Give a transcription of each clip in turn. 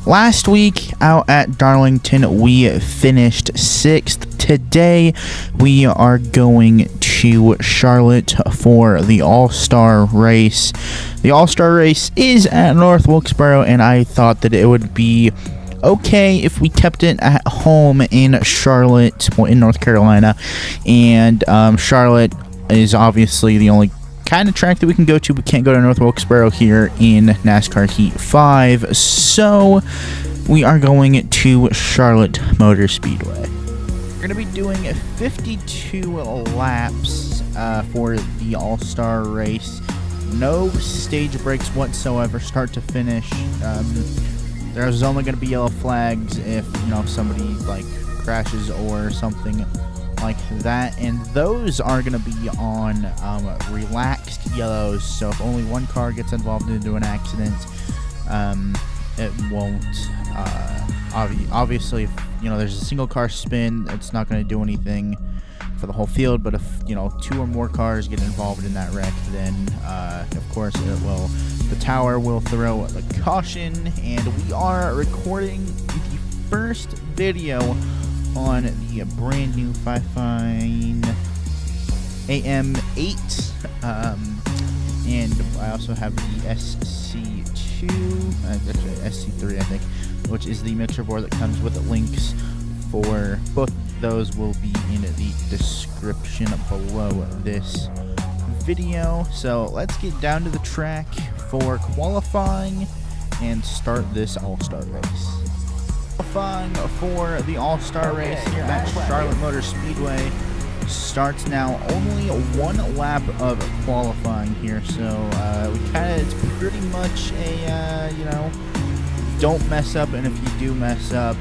Last week out at Darlington, we finished 6th. Today, we are going to Charlotte for the All-Star race. The All-Star race is at North Wilkesboro, and I thought that it would be okay if we kept it at home in Charlotte, well, in North Carolina. And Charlotte is obviously the only kind of track that we can go to. We can't go to North Wilkesboro here in NASCAR Heat 5, so we are going to Charlotte Motor Speedway. We're going to be doing 52 laps for the All-Star race. No stage breaks whatsoever, start to finish. There's only going to be yellow flags if, somebody like crashes or something like that, and those are going to be on relaxed yellows, so if only one car gets involved into an accident, it won't obviously if there's a single car spin, it's not going to do anything for the whole field, but if 2 or more cars get involved in that wreck, then of course it will, the tower will throw the caution. And we are recording the first video on the brand new Fifine AM8, and I also have the SC2, actually SC3 I think, which is the mixer board that comes with links for both. Those will be in the description below this video. So let's get down to the track for qualifying and start this All-Star race. Qualifying for the All-Star race here at Charlotte Motor Speedway starts now. Only one lap of qualifying here, so it's pretty much a don't mess up, and if you do mess up,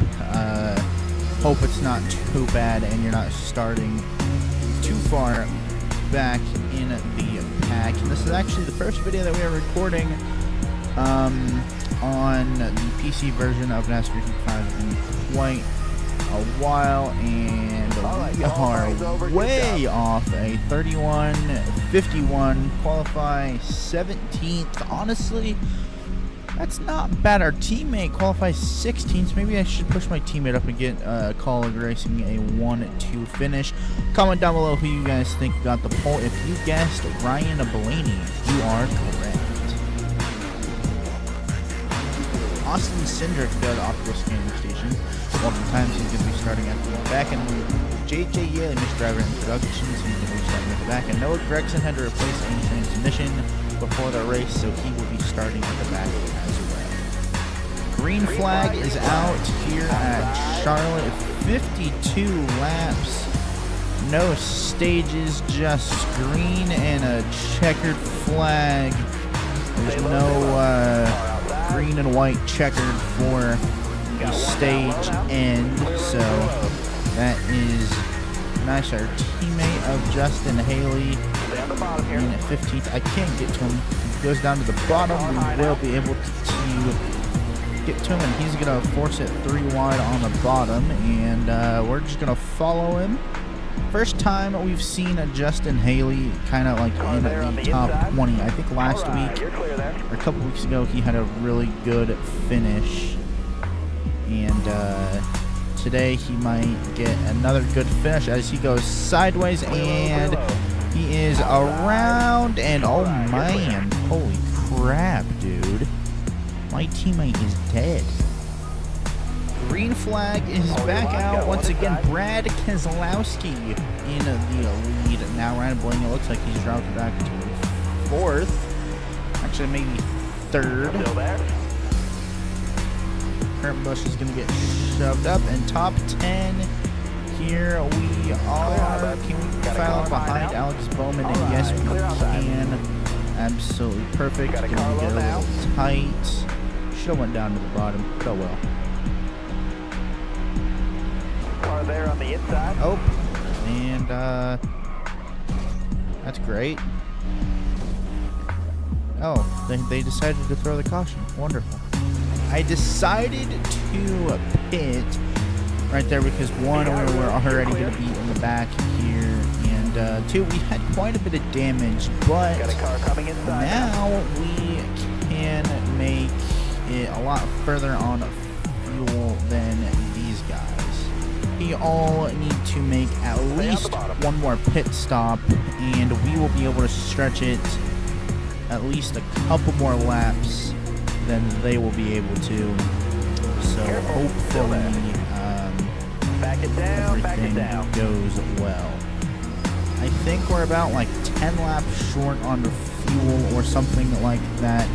hope it's not too bad and you're not starting too far back in the pack. And this is actually the first video that we are recording on the PC version of NASCAR Heat 5 in quite a while, and we are way off. A 31:51, qualify 17th. Honestly, that's not bad. Our teammate qualifies 16th. Maybe I should push my teammate up and get Colleague Racing a 1-2 finish. Comment down below who you guys think got the pole. If you guessed Ryan Blaney, you are correct. Austin Cindric got the optical scanning station. Multiple times he's going to be starting at the back end. JJ Yaley missed driver introductions. He's going to be starting at the back end. Noah Gregson had to replace any transmission before the race, so he will be starting at the back as well. Green flag is out here at Charlotte. 52 laps, no stages, just green and a checkered flag. There's no green and white checkered for the stage end, so that is nice. Our teammate of Justin Haley in 15th. I can't get to him. He goes down to the bottom. We will be able to get to him, and he's going to force it 3 wide on the bottom, and we're just going to follow him. First time we've seen a Justin Haley kind of like in the top 20. I think last week or a couple weeks ago he had a really good finish, and today he might get another good finish as he goes sideways, and he is around, and oh man, holy crap, dude. My teammate is dead. Green flag is back out once again. Brad Keselowski in the lead. Now Ryan Blaney, it looks like he's dropped back to 4th. Actually, maybe 3rd. Kurt Busch is going to get shoved up, and top 10. Here we are. Can we file behind Alex Bowman? And yes, we can. Absolutely perfect. Gonna get a little tight. Should have went down to the bottom, but oh well. Car there on the inside. Oh, and that's great. Oh, they decided to throw the caution. Wonderful. I decided to pit right there because 1, we were already going to be in the back here, and 2, we had quite a bit of damage, but now we can make it a lot further on fuel than these guys. We all need to make at least one more pit stop, and we will be able to stretch it at least a couple more laps than they will be able to. So hopefully everything goes well. I think we're about like 10 laps short on the fuel or something like that.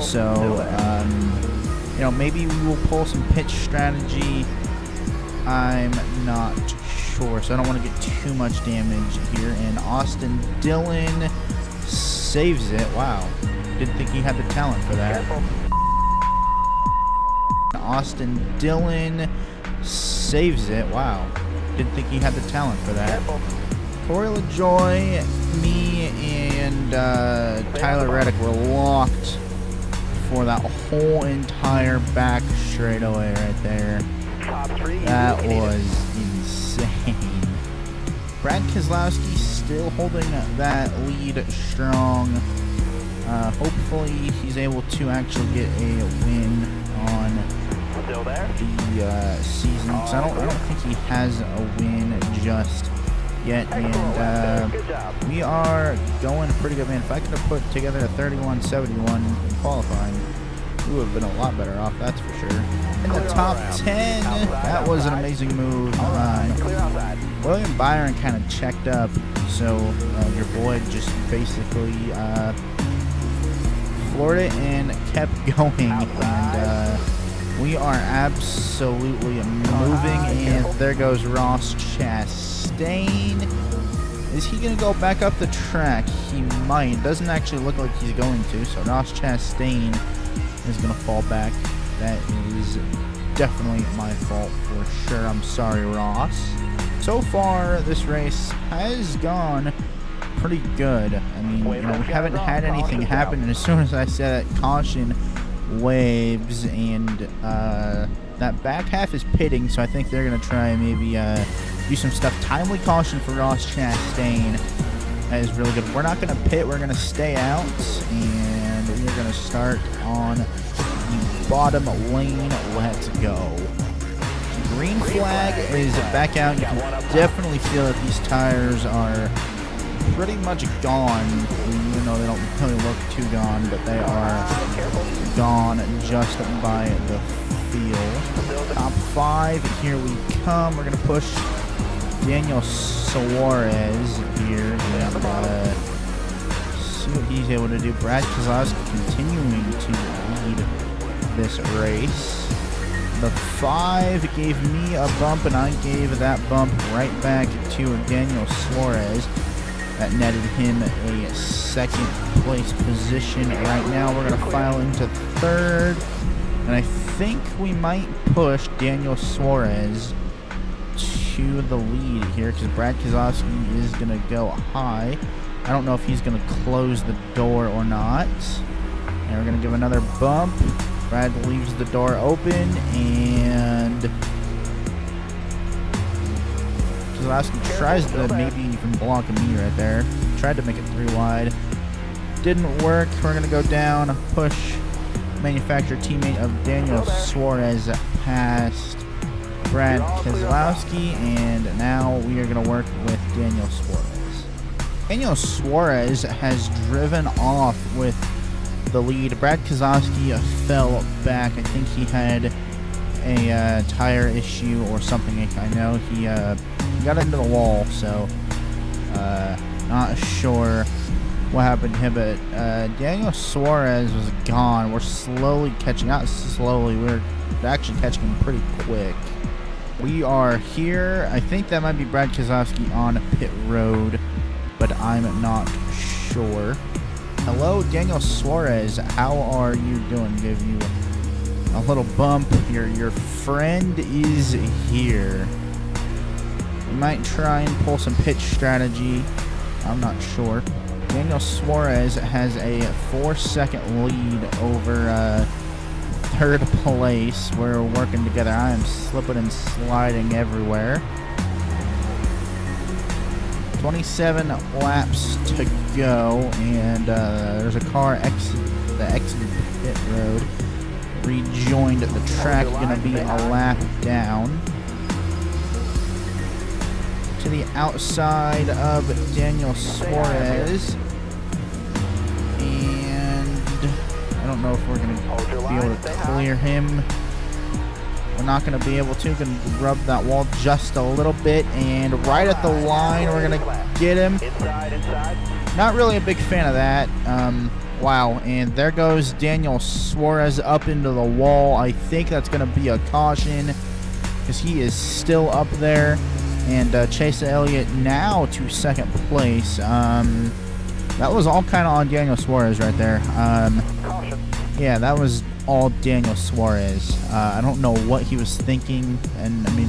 So you know, maybe we will pull some pitch strategy. I'm not sure, so I don't want to get too much damage here. And Austin Dillon saves it. Wow, didn't think he had the talent for that. Austin Dillon saves it. Wow, didn't think he had the talent for that. Corey LaJoy, me, and Tyler Reddick were locked for that whole entire back straightaway right there. That was insane. Brad Keselowski still holding that lead strong. Hopefully he's able to actually get a win on the season, because I don't think he has a win just yet. And we are going pretty good, man. If I could have put together a 31-71 in qualifying, we would have been a lot better off, that's for sure. In the top 10, that was an amazing move. William Byron kind of checked up, so your boy just basically floored it and kept going. And we are absolutely moving, and there goes Ross Chastain. Is he going to go back up the track? He might. Doesn't actually look like he's going to, so Ross Chastain is going to fall back. That is definitely my fault for sure. I'm sorry, Ross. So far, this race has gone pretty good. I mean, you know, we haven't had anything happen, and as soon as I said that, caution waves, and that back half is pitting, so I think they're going to try and maybe do some stuff. Timely caution for Ross Chastain. That is really good. We're not going to pit. We're going to stay out, and we're going to start on the bottom lane. Let's go. Green flag is back out. You can definitely feel that these tires are pretty much gone, even though they don't really look too gone, but they are gone just by the feel. Top 5, here we come. We're going to push Daniel Suarez here and see what he's able to do. Brad Keselowski continuing to lead this race. The 5 gave me a bump, and I gave that bump right back to Daniel Suarez. That netted him a second place position. Right now we're going to file into 3rd, and I think we might push Daniel Suarez to the lead here, because Brad Keselowski is going to go high. I don't know if he's going to close the door or not. And we're going to give another bump. Brad leaves the door open, and Keselowski tries to maybe even block me right there. Tried to make it 3 wide. Didn't work. We're going to go down, push manufacturer teammate of Daniel Suarez past Brad Keselowski, and now we are going to work with Daniel Suarez. Daniel Suarez has driven off with the lead. Brad Keselowski fell back. I think he had a tire issue or something. I know he got into the wall, so not sure what happened to him, but Daniel Suarez was gone. We're slowly catching up. Slowly, we're actually catching him pretty quick. We are here. I think that might be Brad Keselowski on pit road, but I'm not sure. Hello, Daniel Suarez. How are you doing? Give you a little bump. Your friend is here. We might try and pull some pitch strategy. I'm not sure. Daniel Suarez has a 4-second lead over 3rd place. We're working together. I am slipping and sliding everywhere. 27 laps to go, and there's a car exited pit road. rejoined the track. Going to be a lap down. To the outside of Daniel Suarez. And I don't know if we're going to be able to clear him. We're not going to be able to. Going to rub that wall just a little bit. And right at the line, we're going to get him. Not really a big fan of that. Wow. And there goes Daniel Suarez up into the wall. I think that's going to be a caution because he is still up there. And Chase Elliott now to second place. That was all kind of on Daniel Suarez right there. Yeah, that was all Daniel Suarez. I don't know what he was thinking. And, I mean,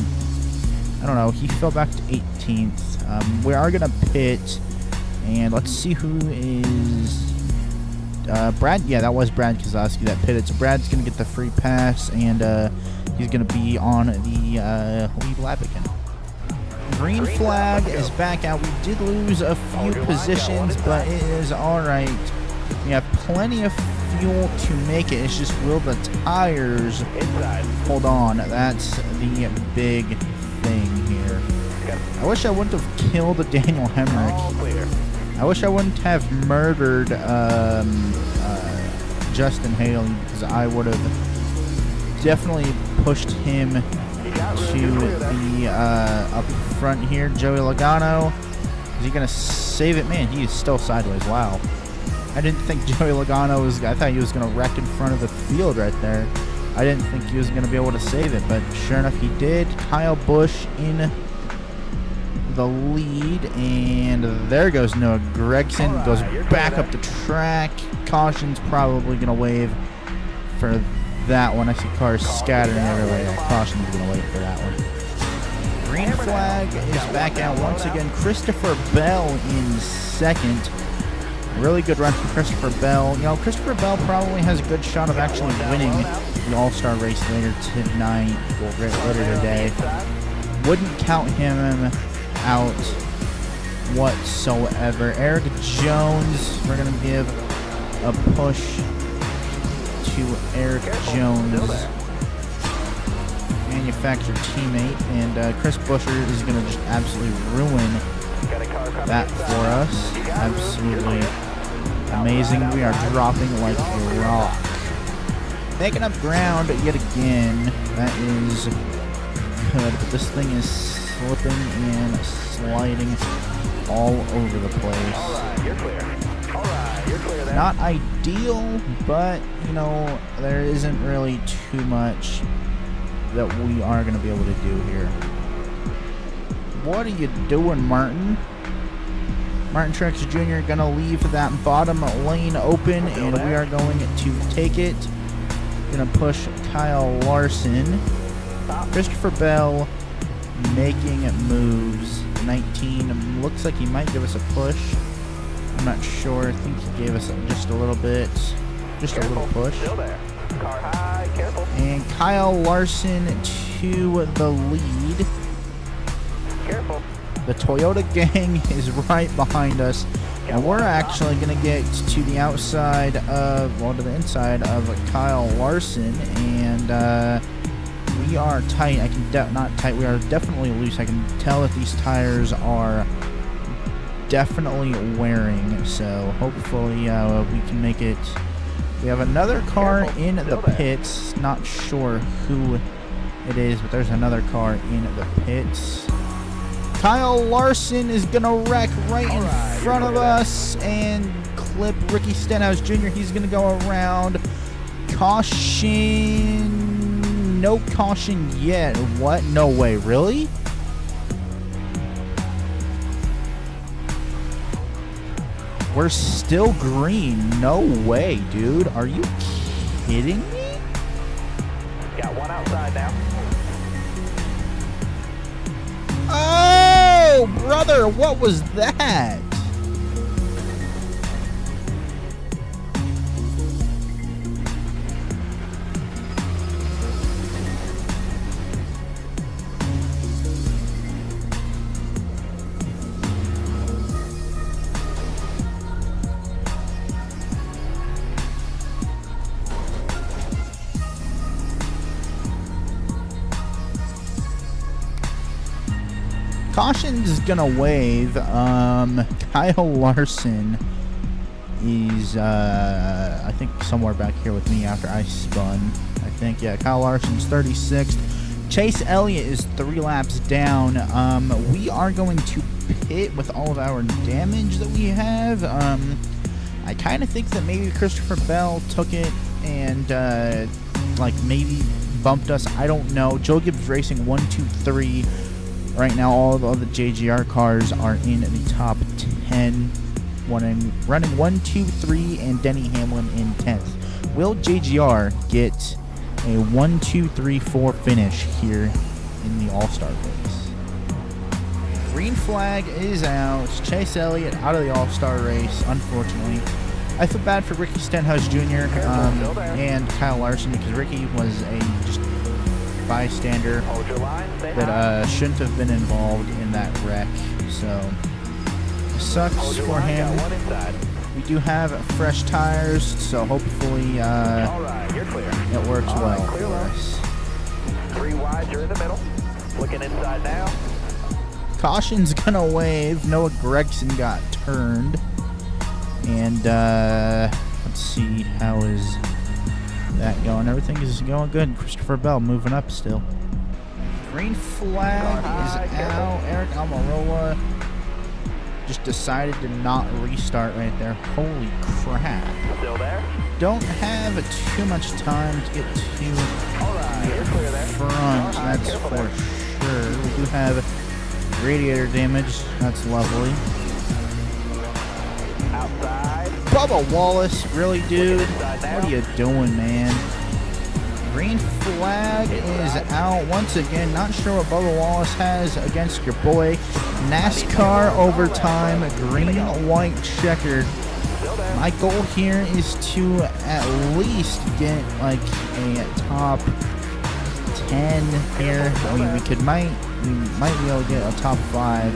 I don't know. He fell back to 18th. We are going to pit. And let's see who is... Brad? Yeah, that was Brad Keselowski that pitted. So Brad's going to get the free pass. And he's going to be on the lead lap again. Green flag is back out. We did lose a few positions, but it is alright. We have plenty of fuel to make it. It's just will the tires hold on. That's the big thing here. I wish I wouldn't have killed Daniel Hemrick. I wish I wouldn't have murdered Justin Haley, because I would have definitely pushed him to the up front here. Joey Logano, is he gonna save it? Man, he is still sideways. Wow, I didn't think Joey Logano was, I thought he was gonna wreck in front of the field right there. I didn't think he was gonna be able to save it, but sure enough he did. Kyle Busch in the lead, and there goes Noah Gragson. Goes back up the track. Caution's probably gonna wave for that one. I see cars scattering everywhere. Caution's gonna wait for that one. Green flag is back out once again. Christopher Bell in second. Really good run for Christopher Bell. You know, Christopher Bell probably has a good shot of actually winning the All-Star race later tonight or later today. Wouldn't count him out whatsoever. Eric Jones, we're gonna give a push to Eric Jones, manufacturer teammate, and Chris Buescher is going to just absolutely ruin that for us. Absolutely amazing. We are dropping like a rock. Making up ground yet again. That is good, but this thing is slipping and sliding all over the place. You're clear. You're clear there. Not ideal, but, you know, there isn't really too much that we are going to be able to do here. What are you doing, Martin? Martin Truex Jr. going to leave that bottom lane open, and we are going to take it. Going to push Kyle Larson. Christopher Bell making moves. 19. Looks like he might give us a push. I'm not sure. I think he gave us just a little bit. Just a little push. Car high, careful. And Kyle Larson to the lead. Careful. The Toyota gang is right behind us. And we're actually going to get to the outside of, well, to the inside of Kyle Larson. And we are tight. I can not tight. We are definitely loose. I can tell that these tires are definitely wearing. So hopefully we can make it. We have another car in the pits. Not sure who it is, but there's another car in the pits. Kyle Larson is going to wreck right in front of us and clip Ricky Stenhouse Jr. He's going to go around. Caution. No caution yet. What? No way. Really? We're still green. No way, dude. Are you kidding me? Got one outside now. Oh, brother, what was that? Caution's gonna wave. Kyle Larson is, I think, somewhere back here with me after I spun. I think, yeah, Kyle Larson's 36th. Chase Elliott is 3 laps down. We are going to pit with all of our damage that we have. I kind of think that maybe Christopher Bell took it and, like, maybe bumped us. I don't know. Joe Gibbs Racing 1, 2, 3. Right now, all the JGR cars are in the top 10. Running 1, 2, 3, and Denny Hamlin in 10th. Will JGR get a 1, 2, 3, 4 finish here in the All-Star race? Green flag is out. Chase Elliott out of the All-Star race, unfortunately. I feel bad for Ricky Stenhouse Jr. And Kyle Larson, because Ricky was a just bystander that shouldn't have been involved in that wreck. So sucks for him. We do have fresh tires, so hopefully it works well for us. 3 wide, you're in the middle. Looking inside now. Caution's gonna wave. Noah Gregson got turned. And let's see, how is that going? Everything is going good. Christopher Bell moving up still. Green flag is out. Eric Almirola just decided to not restart right there. Holy crap. Still there? Don't have too much time to get to the front, that's for sure. We do have radiator damage. That's lovely. Outside. Bubba Wallace, really, dude? What are you doing, man? Green flag is out once again. Not sure what Bubba Wallace has against your boy. NASCAR overtime, green, white, checkered. My goal here is to at least get like a top 10 here. I mean, we might be able to get a top 5,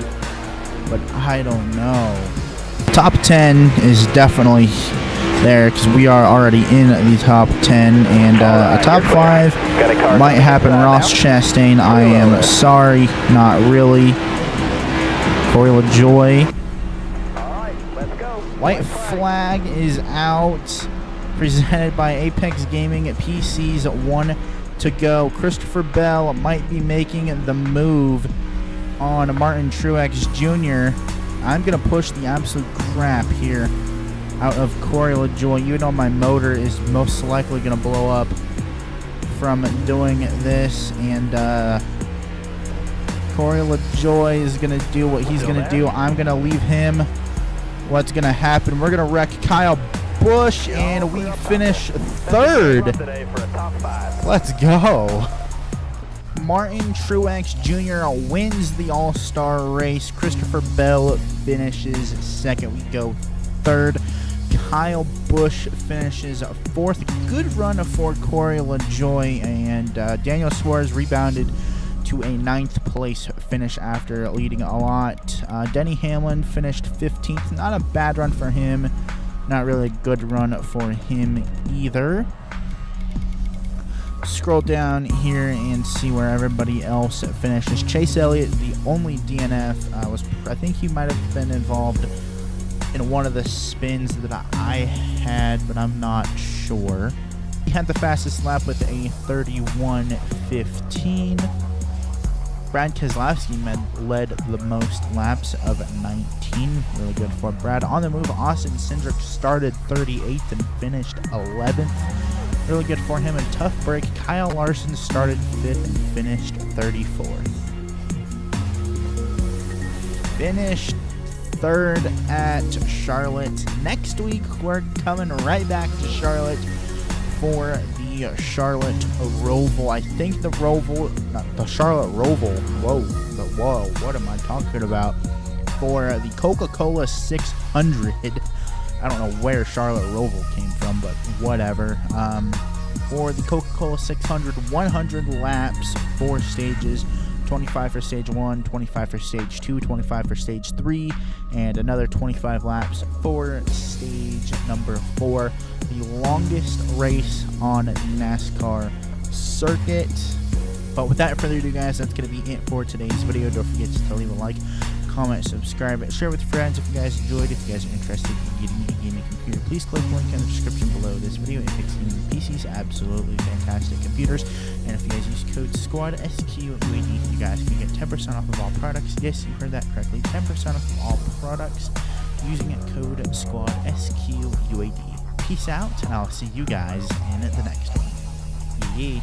but I don't know. Top 10 is definitely there because we are already in the top 10, and a top 5 might happen. Ross Chastain, I am sorry, not really. Corey LaJoy. Alright, let's go. White flag is out, presented by Apex Gaming at PC's 1 to go. Christopher Bell might be making the move on Martin Truex Jr. I'm going to push the absolute crap here out of Corey LaJoy, even though my motor is most likely going to blow up from doing this. And Corey LaJoy is going to do what he's going to do. I'm going to leave him. What's going to happen? We're going to wreck Kyle Busch, and we finish 3rd. Let's go. Martin Truex Jr. wins the All-Star race. Christopher Bell finishes 2nd. We go 3rd. Kyle Busch finishes 4th. Good run for Corey LaJoy, and Daniel Suarez rebounded to a 9th place finish after leading a lot. Denny Hamlin finished 15th. Not a bad run for him. Not really a good run for him either. Scroll down here and see where everybody else finishes. Chase Elliott, the only DNF, I think he might have been involved in one of the spins that I had, but I'm not sure. He had the fastest lap with a 31:15. Brad Keselowski led the most laps of 19. Really good for Brad. On the move, Austin Cindric started 38th and finished 11th. Really good for him. A tough break. Kyle Larson started 5th and finished 34th. Finished 3rd at Charlotte. Next week, we're coming right back to Charlotte for the Charlotte Roval. I think the Roval, not the Charlotte Roval. Whoa, what am I talking about? For the Coca-Cola 600. I don't know where Charlotte Roval came from, but whatever. For the Coca-Cola 600, 100 laps, 4 stages, 25 for stage 1, 25 for stage 2, 25 for stage 3, and another 25 laps for stage number 4. The longest race on the NASCAR circuit. But without further ado, guys, that's going to be it for today's video. Don't forget to leave a like, comment, subscribe, share with your friends if you guys enjoyed. If you guys are interested in getting a gaming computer, please click the link in the description below this video. Ep.14 PCs, absolutely fantastic computers. And if you guys use code SQUAD, SQUAD, you guys can get 10% off of all products. Yes, you heard that correctly, 10% off of all products using code SQUAD, SQUAD. Peace out, and I'll see you guys in the next one. Yeah.